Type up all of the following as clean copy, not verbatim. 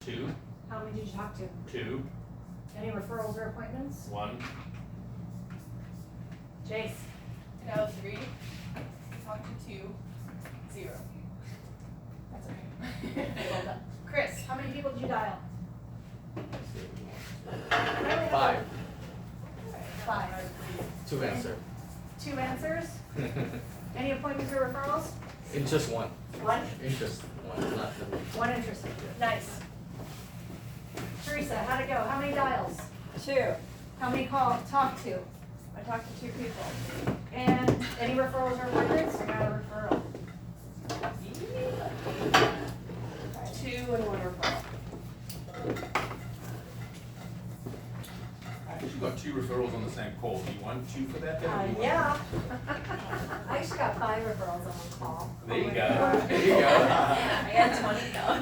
2. How many did you talk to? 2. Any referrals or appointments? 1. Jace? I dialed 3. Talked to 2. 0. That's okay. Well done. Chris, how many people did you dial? 5. 5. 2 answer. 2 answers? Any appointments or referrals? It's just 1. 1? It's just 1, not the 1 interested. Nice. Teresa, how'd it go? How many dials? 2. How many talked to? I talked to 2 people. And any referrals or appointments? I got a referral. 2 and 1 referral. I actually got 2 referrals on the same call. Do you want 2 for that? Then, or do you want- Yeah. I actually got 5 referrals on one call. There you go. There you go. I got 20 though.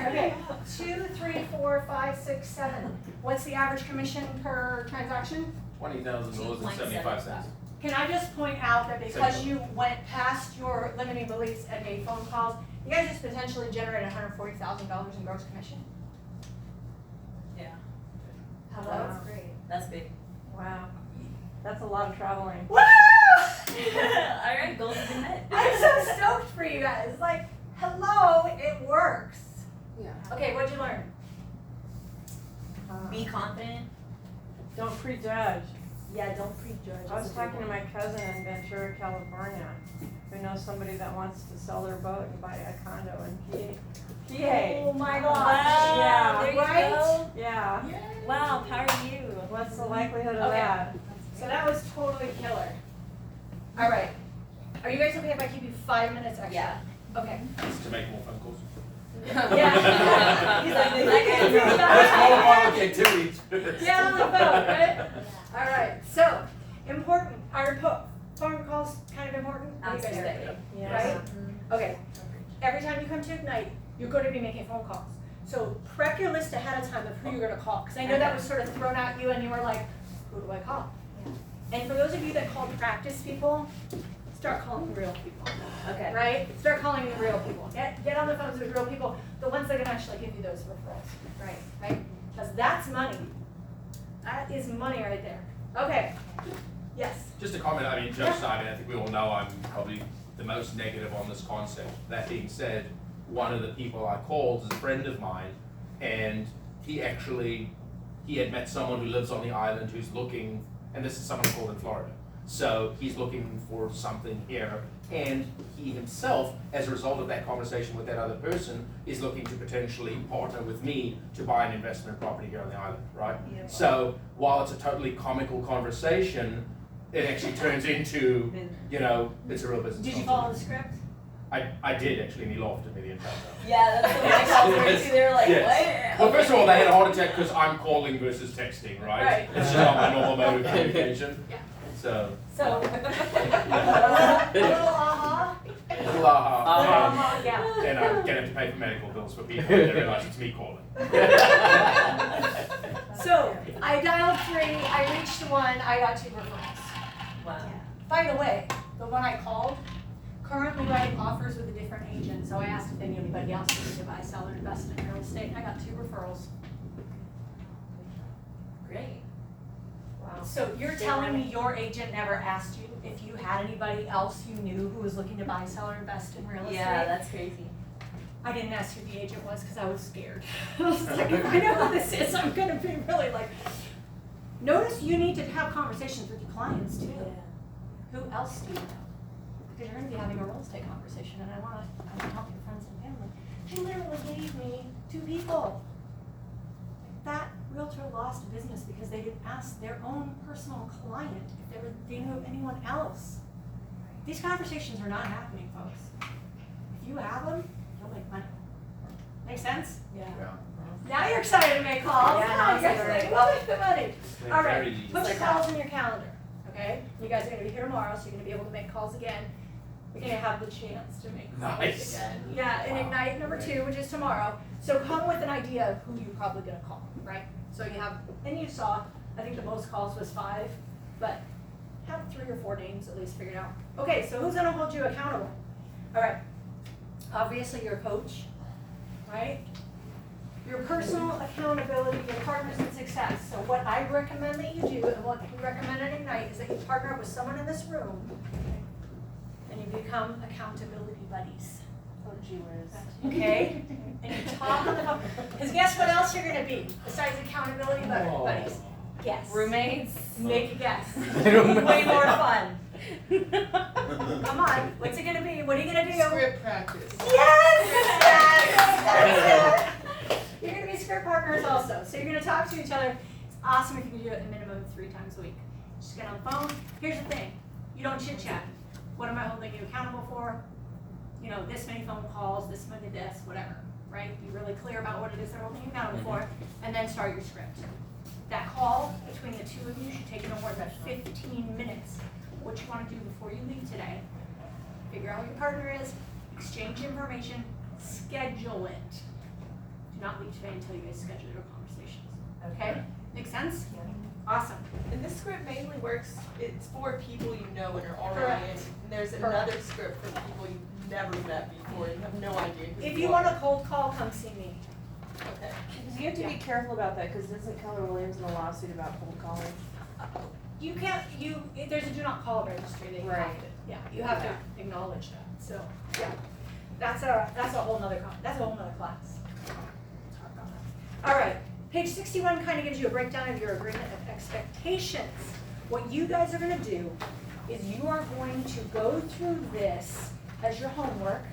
Okay. 2, 3, 4, 5, 6, 7. What's the average commission per transaction? $20,000.75. Can I just point out that because you went past your limiting beliefs and made phone calls, you guys just potentially generated $140,000 in gross commission? Yeah, Hello? That's great. that's big. Wow. That's a lot of traveling. Woo! Alright, goals have been met. I'm so stoked for you guys. Like, hello, it works. Yeah. Okay, what'd you learn? Be confident. Don't prejudge. Yeah, don't prejudge. I was talking to my cousin in Ventura, California, who knows somebody that wants to sell their boat and buy a condo in PA. Oh my Wow, gosh. Yeah. there you Right? go. Yeah. Wow, power to you. What's the likelihood of Okay. that? So that was totally killer. All right. Are you guys okay if I keep you 5 minutes extra? Yeah. Okay. Just to make more phone calls. Yeah. He's like, That's all part of the activities. yeah, on the phone, right? All right. So, important. Are phone calls kind of important? What do you guys think? Absolutely. Right? Okay. Every time you come to Ignite, you're going to be making phone calls. So prep your list ahead of time of who you're going to call. Because I know that was sort of thrown at you and you were like, who do I call? Yeah. And for those of you that call practice people, start calling real people. Okay. Right? Start calling the real people. Get on the phones with real people, the ones that can actually give you those referrals. Right. Right? Because that's money. That is money right there. Okay. Yes. Just a comment, I mean, joke aside, I think we all know I'm probably the most negative on this concept. That being said, one of the people I called is a friend of mine, and he had met someone who lives on the island who's looking, and this is someone called in Florida. So he's looking for something here, and he himself, as a result of that conversation with that other person, is looking to potentially partner with me to buy an investment property here on the island, right? Yeah. So while it's a totally comical conversation, it actually turns into, you know, it's a real business. Did you follow the script? I did actually, and he laughed at me the entire time. Yeah, that's what my calls were too. They were like, Yes. what? Well, first of all, they had a heart attack because I'm calling versus texting, right? Right. It's just not my normal mode of communication. Yeah. So, So, a little aha. little aha. Yeah. And I'm gonna have to pay for medical bills for people when they realize it's me calling. So, I dialed 3, I reached 1, I got 2 referrals. Wow. By the way, the one I called, currently writing offers with a different agent, so I asked if anybody else wanted to buy, sell, or invest in real estate, and I got 2 referrals. Great. Wow. So you're telling me your agent never asked you if you had anybody else you knew who was looking to buy, sell, or invest in real estate? Yeah, that's crazy. I didn't ask who the agent was because I was scared. I was like, if I know who this is, I'm gonna be really like. Notice you need to have conversations with your clients too. Who else do you know? Because you're gonna be having a real estate conversation, and I wanna help your friends and family. She literally gave me 2 people. That realtor lost business because they didn't ask their own personal client if they knew of anyone else. These conversations are not happening, folks. If you have them, you'll make money. Make sense? Yeah. Now you're excited to make calls. Yeah, now I'm you're excited. like, we'll make the money. All right, Very easy. put your calls in your calendar, okay? You guys are gonna be here tomorrow, so you're gonna be able to make calls again. You're gonna have the chance to make calls Nice. again. Yeah, and Ignite number 2, which is tomorrow. So come with an idea of who you're probably gonna call, right? So you have, and you saw, I think the most calls was 5, but have 3 or 4 names at least figured out. Okay, so who's gonna hold you accountable? All right, obviously your coach, right? your personal accountability, your partners in success. So what I recommend that you do, and what we recommend at Ignite, is that you partner up with someone in this room, and you become accountability buddies. Oh, gee whiz. Okay? And you talk on the phone. Because guess what else you're gonna be, besides accountability buddies? Guess. Roommates? Make a guess. Roommates. Way more fun. Come on, what's it gonna be? What are you gonna do? Script practice. Yes! You're gonna be script partners also. So you're gonna talk to each other. It's awesome if you can do it a minimum of 3 times a week. Just get on the phone. Here's the thing. You don't chit chat. What am I holding you accountable for? You know, this many phone calls, this many this, whatever, right? Be really clear about what it is they're holding you accountable for, and then start your script. That call between the two of you should take no more than 15 minutes. What you want to do before you leave today, figure out who your partner is, exchange information, schedule it. Do not leave today until you guys schedule your conversations. Okay? Make sense? Awesome. And this script mainly works, it's for people you know and are already Correct. in. And there's another script for people you've never met before and have no idea who If you you want are. a cold call, come see me. Okay. You have to be careful about that, because isn't Keller Williams in a lawsuit about cold calling? You can't, there's a do not call registry that you have Right. to, yeah, you have to acknowledge that, so, yeah. That's a whole nother, that's a whole nother class. Talk about that. All right, page 61 kind of gives you a breakdown of your agreement of expectations. What you guys are gonna do is you are going to go through this as your homework.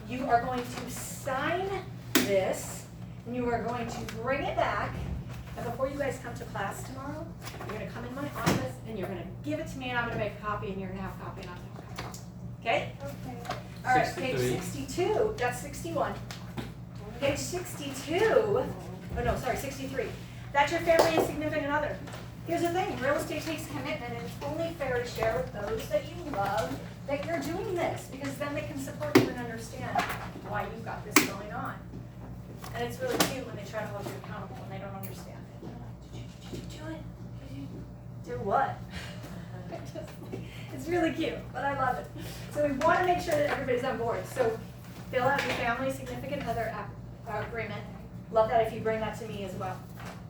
You are going to sign this, and you are going to bring it back. And before you guys come to class tomorrow, you're gonna come in my office and you're gonna give it to me and I'm gonna make a copy and you're gonna have a copy and I'm gonna have a copy. Okay? Okay. All right, page 63. 62, that's 61. Page 62, oh no, sorry, 63. That's your family and significant other. Here's the thing, real estate takes commitment and it's only fair to share with those that you love that you're doing this, because then they can support you and understand why you've got this going on. And it's really cute when they try to hold you accountable and they don't understand it. They're like, did you do it? Did you do what? It's really cute, but I love it. So we want to make sure that everybody's on board. So fill out your family significant other agreement. Love that if you bring that to me as well.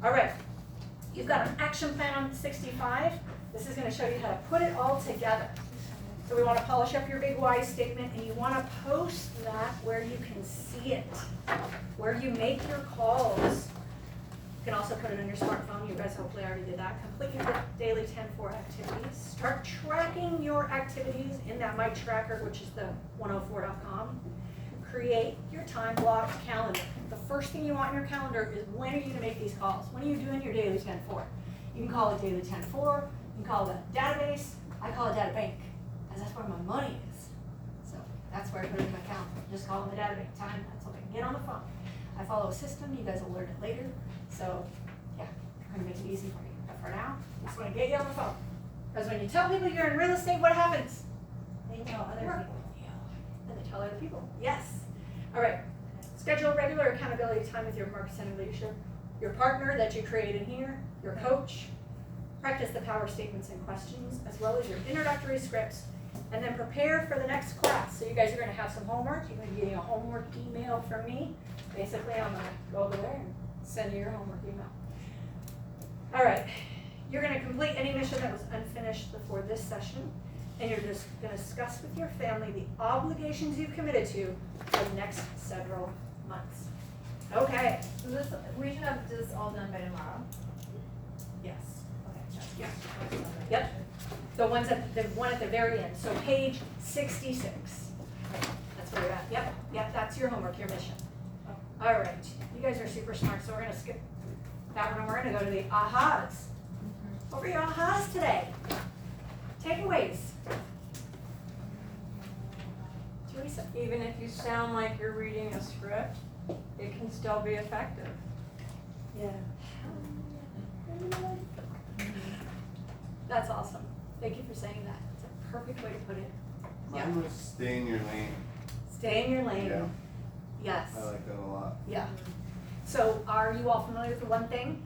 All right, you've got an action plan on 65. This is going to show you how to put it all together. So we want to polish up your big why statement, and you want to post that where you can see it, where you make your calls. You can also put it on your smartphone. You guys hopefully already did that. Complete your daily 10-4 activities. Start tracking your activities in that My Tracker, which is the 104.com. Create your time blocked calendar. The first thing you want in your calendar is when are you going to make these calls? When are you doing your daily 10-4? You can call it daily 10-4. You can call it a database. I call it data bank, because that's where my money is. So that's where I put it in my calendar. Just call it the data bank time. That's what I can get on the phone. I follow a system. You guys will learn it later. So yeah, I'm going to make it easy for you. But for now, I just want to get you on the phone. Because when you tell people you're in real estate, what happens? They tell other people. And they tell other people. Yes. All right. Schedule regular accountability time with your market center leadership, your partner that you created here, your coach. Practice the power statements and questions, as well as your introductory scripts, and then prepare for the next class. So you guys are going to have some homework. You're going to be getting a homework email from me. Basically, I'm going to go over there and send you your homework email. All right. You're going to complete any mission that was unfinished before this session, and you're just going to discuss with your family the obligations you've committed to for the next several months. Okay. So this, we should have this all done by tomorrow. Yes. Okay. Yeah. Yep. The one at the very end. So page 66. That's where you're at. Yep. Yep. That's your homework, your mission. All right. You guys are super smart, so we're gonna skip that one and we're gonna go to the ahas. What were your ahas today? Takeaways. Teresa. Even if you sound like you're reading a script, it can still be effective. Yeah. That's awesome. Thank you for saying that. It's a perfect way to put it. Mine was stay in your lane. Stay in your lane. Yeah, Yes. I like that a lot. Yeah. So are you all familiar with the one thing?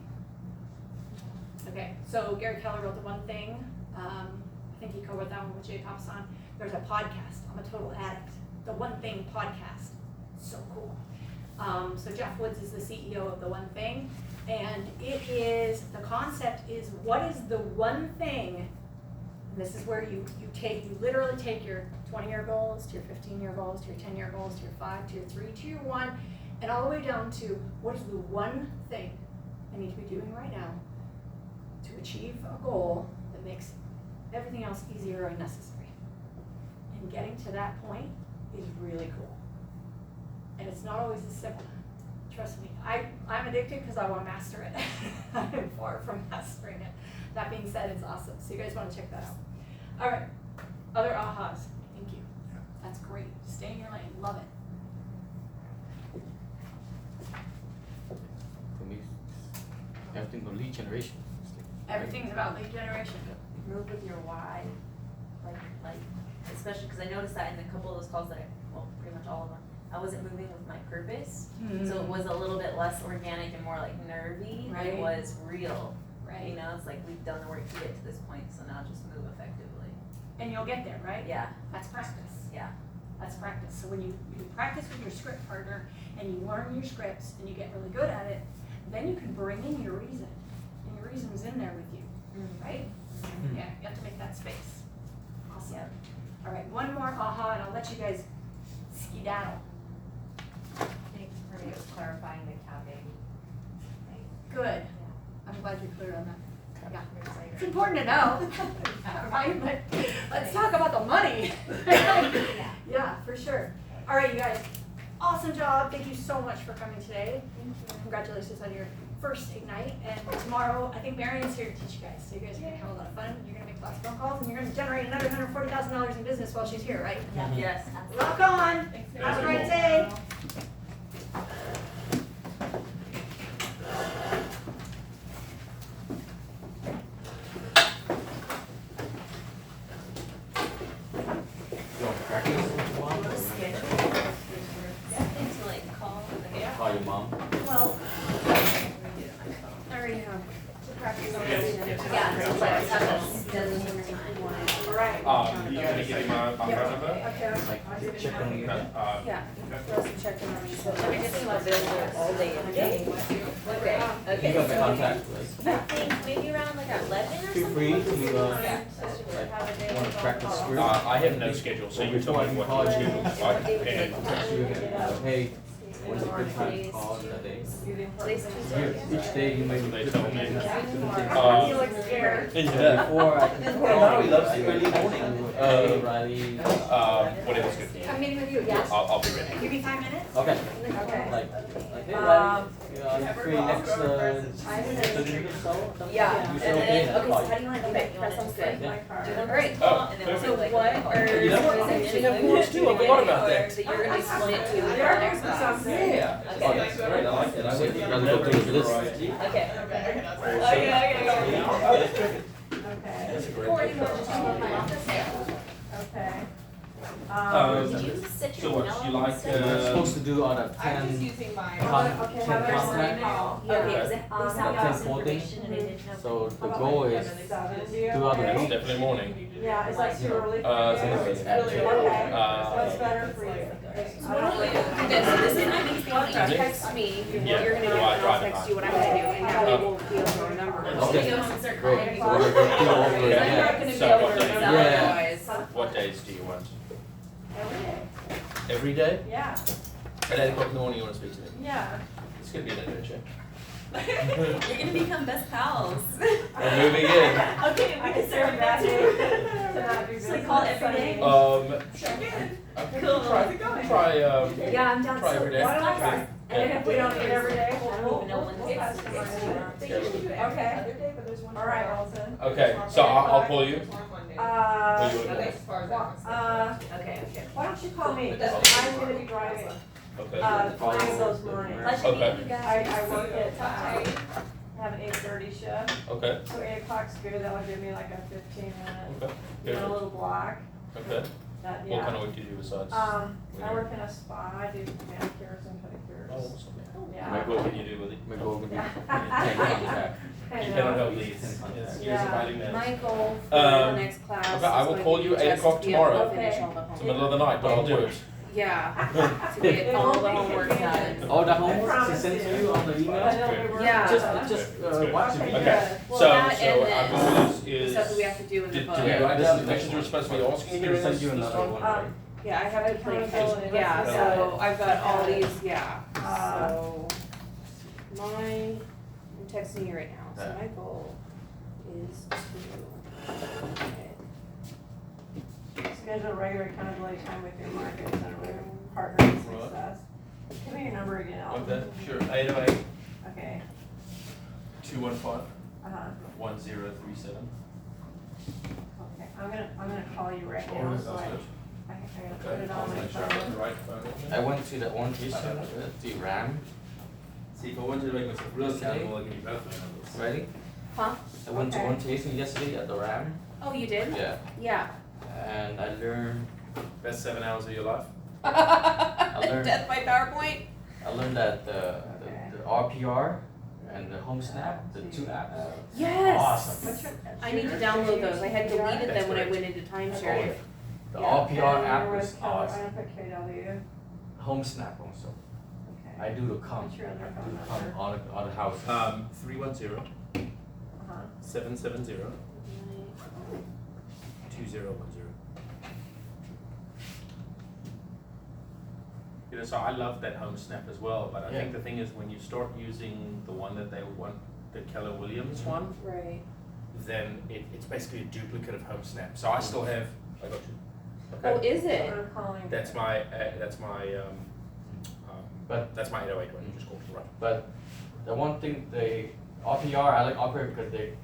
Okay, so Gary Keller wrote the one thing. I think he co-wrote that one with Jay Thompson. There's a podcast. I'm a total addict. The One Thing podcast. So cool. So Jeff Woods is the CEO of The One Thing, and the concept is, what is the one thing, and this is where you literally take your 20-year goals, to your 15-year goals, to your 10-year goals, to your 5, to your 3, to your 1, and all the way down to, what is the one thing I need to be doing right now to achieve a goal that makes everything else easier or unnecessary. And getting to that point is really cool. And it's not always as simple. Trust me, I'm addicted because I want to master it. I am far from mastering it. That being said, it's awesome. So you guys want to check that out. All right, other ahas. Thank you. That's great. Stay in your lane. Love it. For me, everything but lead generation. Everything's about lead generation. Move with your why, like, especially, cause I noticed that in a couple of those calls that pretty much all of them, I wasn't moving with my purpose. So it was a little bit less organic and more like nervy. Right. It was real. Right. You know, it's like we've done the work to get to this point, so now just move effectively. And you'll get there, right? Yeah, That's practice. yeah. That's practice. So when you practice with your script partner and you learn your scripts and you get really good at it, then you can bring in your reason. And your reason is in there with you, right? Yeah, you have to make that space. Awesome. Yep. All right, one more aha and I'll let you guys skedaddle. Thanks for clarifying the capping. Good. I'm glad you're clear on that. Yeah. It's important to know, right? But let's talk about the money. Yeah, for sure. All right, you guys, awesome job. Thank you so much for coming today. Congratulations on your first Ignite. And tomorrow, I think Marion's here to teach you guys. So you guys are going to have a lot of fun. You're going to make lots of phone calls, and you're going to generate another $140,000 in business while she's here, right? Yes. Rock on. Have a great day. You want to practice with mom? Something to like call. Call your mom. Well, I already have to practice on this. Yeah, so let's have a designated time. All right. You gonna give me my phone number? Okay. Like, check on your. Yeah. Let me just my bill all day every day. Okay, okay. You got my So contact, right? I think maybe around like 11 or something. Feel free to, Yeah. like, want to practice script. I have no schedule, so you tell me what to schedule. I can Text you and, hey, when's a good time to call that day? Today's Tuesday. Each day you may be They different. told me. You look scared. Before I can call. Now he loves the early morning. Hey, Riley. Whatever's good. I'm meeting with you, yes? I'll be ready. Give me 5 minutes? Okay. Okay. Like, hey Riley, you're free next, 30 minutes or so? Yeah, You and say okay, then, then okay, I'll so call how do you. you want to do it? You want to just like, Yeah. do one Alright. and then we'll do like what, one or- You know what? I think we have more too. I forgot about that. So you're gonna be split it to the There next are class. some. Yeah. Okay. Oh, that's great. I like it. I So would you'd rather go through this? Okay. Oh, that's perfect. Okay, That's a great. Or you want to just come to my office? okay. Did you just set So your what, you email like, and stuff? We're supposed to do out of I'm just 10 using mine. Okay, how about contact. call? Yeah, okay, because they Um, sound yeah. this information and I didn't know. So the goal is 7, do you? do out of It's week. definitely morning. Yeah, is that too early? for It's you? gonna be Okay, what's better for you? So this is my meeting, text me what Yeah. you're gonna do, Do I and drive I'll it text by? you what I'm gonna do, and that way we'll be able to remember. Okay. So you don't start Great. calling me. So we're gonna go over it Because I'm not again. gonna be So able what to day? remember Yeah. otherwise. What days do you want? Every day. Every day? Yeah, At 8 o'clock in the morning you want to speak to me? yeah. It's gonna be an adventure. You're gonna become best pals. We're moving in. Okay, we can start with that too. So call every day? Okay, Cool. try, Yeah, I'm down try so every day. Why don't I try? And if we don't do it every day, I don't even know when we'll it's. pass them around. Okay. All right, Alton. Okay, so I'll call you. Uh, Will you Okay, as far as I'm concerned. Okay, okay. why don't you call me? Okay. I'm gonna be driving, Okay. 3 of those mornings. Pleasure Okay. meeting you guys. I work at, I have an 8:30 shift, Okay, so 8 o'clock's good, that'll give me like a 15-minute, okay, you know, good. little block, Okay, that, what yeah. kind of work do you do besides? I work in a spa, I do manicures and pedicures. Oh, awesome. Yeah. What can you do with it? My goal would be Yeah. 10 contact. I You know. cannot help these. It's years of hiding this. My goal for Um, the next class okay, I is will going call to you be 8 just o'clock to be able to tomorrow. finish all the It's the homework. middle of the night, but I'll do it. Yeah, to get all the homework done. All the homework she promise sent to you. you on the But I email? know we work Yeah. on that. Just good. watch the Okay, video. Okay, Well, so, that so and our then goal the is, stuff that we have to do in the did book. you Yeah, write this down is the the questions next we're supposed to be asking She's here gonna in send this you another one? one, right? Yeah, I have it like, Accountability, yeah, let's look so I've got all Okay. these, yeah, Uh, so I'm texting you right now, so Yeah. my goal is to Schedule regular accountability time with your market center with your partner in Right. success. Give me your number again, Al. Okay, sure, 808 Okay, 215 uh-huh, 1037. okay, I'm gonna call you right now, That's so good. I gotta put Okay, it I'll on my make sure I got the phone. right phone. I went to the orientation, the RAM, See, if I wanted to make myself real accountable, I'll give you both my numbers. ready? Huh? I went to Okay. orientation yesterday at the RAM, Oh, you did? yeah, Yeah. and I learned, Best 7 hours of your life? learned- Death by PowerPoint? that the RPR and the home snap, the two apps. Yes. Awesome. What's your? I need to download those, I had deleted That's them when I great. went into timeshare. The Yeah. RPR And app you're was with Keller- I awesome. don't put KW, Home snap also. okay. I do the come, What's your other do phone the come number? all the house. 310 Uh-huh. 770 2010. You know, so I love that home snap as well, but I think the thing is when you start using the one that they want, the Keller Williams one, Right. then it's basically a duplicate of home snap. So I still have, I got you. Oh, Okay. is it? I'm calling. That's my, But- that's my 808 one you just called, right? But the one thing, the RPR, I like RPR because they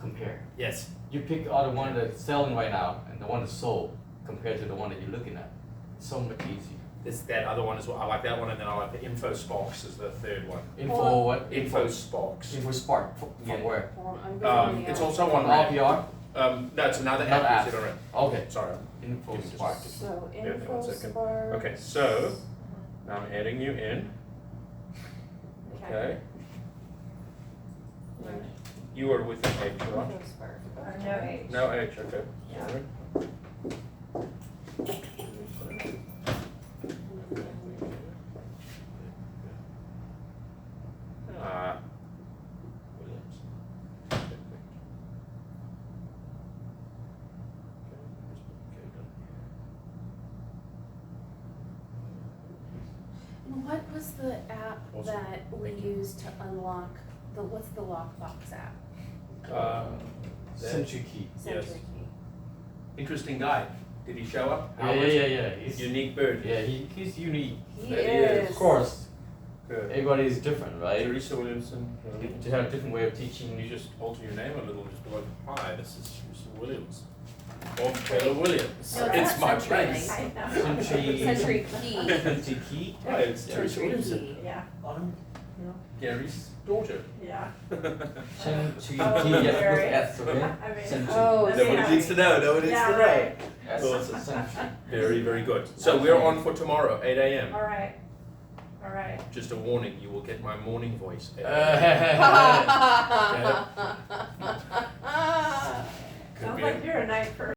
compare. Yes. You pick out the one that's selling right now and the one that's sold compared to the one that you're looking at. It's so much easier. This, that other one as well. I like that one, and then I like the Info Sparks is the third one. Info what? Info Sparks. Info Spark from Yeah. where? Hold on, I'm going It's to also From one RAM. RPR? No, it's another Another app. app. You said Okay. Sorry. Info Give me just- Spark. So Bear with me one info second. spark. Okay, so now I'm adding you in. Okay. You are with an H, right? Info spark. Or no H. No H, okay. Yeah. Sorry. Williams. And what was the app Awesome. that we Thank you. used to unlock, what's the lockbox app? Century Key. Yes. Century Key. Interesting guy. Did he show up? Yeah, yeah, yeah, yeah. He's, Unique bird. yeah, he's unique. He That is. Of course, Good. everybody is different, right? Teresa Williamson. They have a different way of teaching. You just alter your name a little, just be like, hi, this is Teresa Williams. Or Taylor Williams. No, It's that's my Century place. I know. Century. Century Key. Century Key. Hi, it's Teresa Century Williamson. Key. Yeah, Gary's daughter. yeah. Century Oh, Key. Yes, very. look at okay. I mean. Century. Oh, That's Nobody yeah. needs to know, nobody needs Yeah, to know. right. Yes, Awesome. Century. Very, very good. So we're on for tomorrow, 8 a.m. All right, all right. Just a warning, you will get my morning voice. 8 a.m. Uh, Could Sounds be like you're a night person.